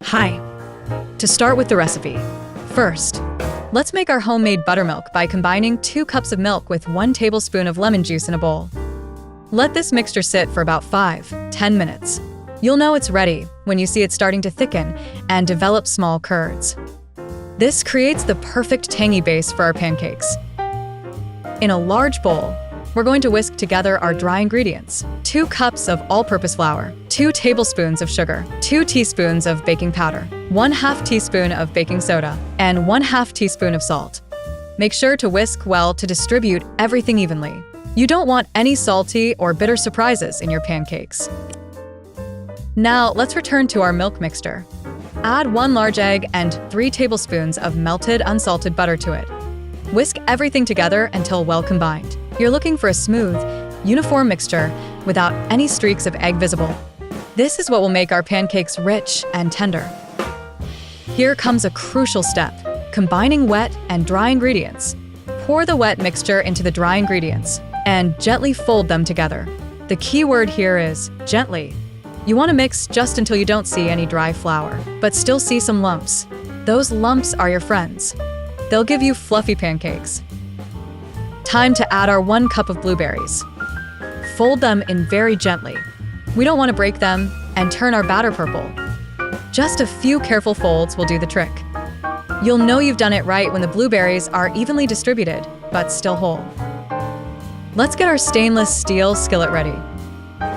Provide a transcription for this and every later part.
Hi. To start with the recipe, first, let's make our homemade buttermilk by combining 2 cups of milk with 1 tablespoon of lemon juice in a bowl. Let this mixture sit for about 5–10 minutes. You'll know it's ready when you see it starting to thicken and develop small curds. This creates the perfect tangy base for our pancakes. In a large bowl, we're going to whisk together our dry ingredients: 2 cups of all-purpose flour, 2 tablespoons of sugar, 2 teaspoons of baking powder, 1/2 teaspoon of baking soda, and 1/2 teaspoon of salt. Make sure to whisk well to distribute everything evenly. You don't want any salty or bitter surprises in your pancakes. Now, let's return to our milk mixture. Add 1 large egg and 3 tablespoons of melted unsalted butter to it. Whisk everything together until well combined. You're looking for a smooth, uniform mixture without any streaks of egg visible. This is what will make our pancakes rich and tender. Here comes a crucial step: combining wet and dry ingredients. Pour the wet mixture into the dry ingredients and gently fold them together. The key word here is gently. You want to mix just until you don't see any dry flour, but still see some lumps. Those lumps are your friends. They'll give you fluffy pancakes. Time to add our 1 cup of blueberries. Fold them in very gently. We don't want to break them and turn our batter purple. Just a few careful folds will do the trick. You'll know you've done it right when the blueberries are evenly distributed, but still whole. Let's get our stainless steel skillet ready.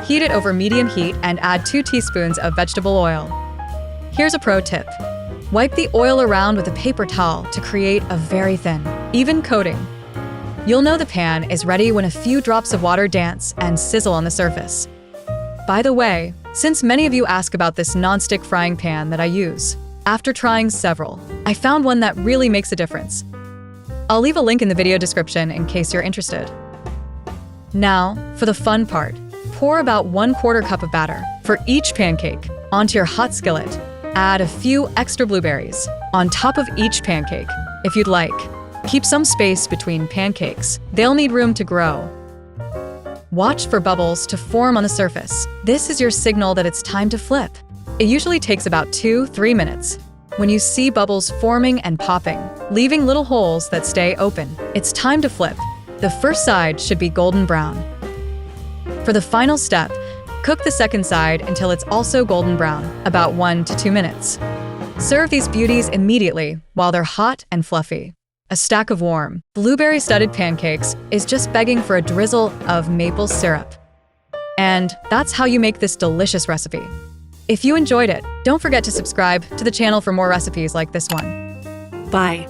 Heat it over medium heat and add 2 teaspoons of vegetable oil. Here's a pro tip. Wipe the oil around with a paper towel to create a very thin, even coating. You'll know the pan is ready when a few drops of water dance and sizzle on the surface. By the way, since many of you ask about this non-stick frying pan that I use, after trying several, I found one that really makes a difference. I'll leave a link in the video description in case you're interested. Now, for the fun part. Pour about 1/4 cup of batter for each pancake onto your hot skillet. Add a few extra blueberries on top of each pancake, if you'd like. Keep some space between pancakes. They'll need room to grow. Watch for bubbles to form on the surface. This is your signal that it's time to flip. It usually takes about 2–3 minutes. When you see bubbles forming and popping, leaving little holes that stay open, it's time to flip. The first side should be golden brown. For the final step, cook the second side until it's also golden brown, about 1 to 2 minutes. Serve these beauties immediately while they're hot and fluffy. A stack of warm, blueberry-studded pancakes is just begging for a drizzle of maple syrup. And that's how you make this delicious recipe. If you enjoyed it, don't forget to subscribe to the channel for more recipes like this one. Bye.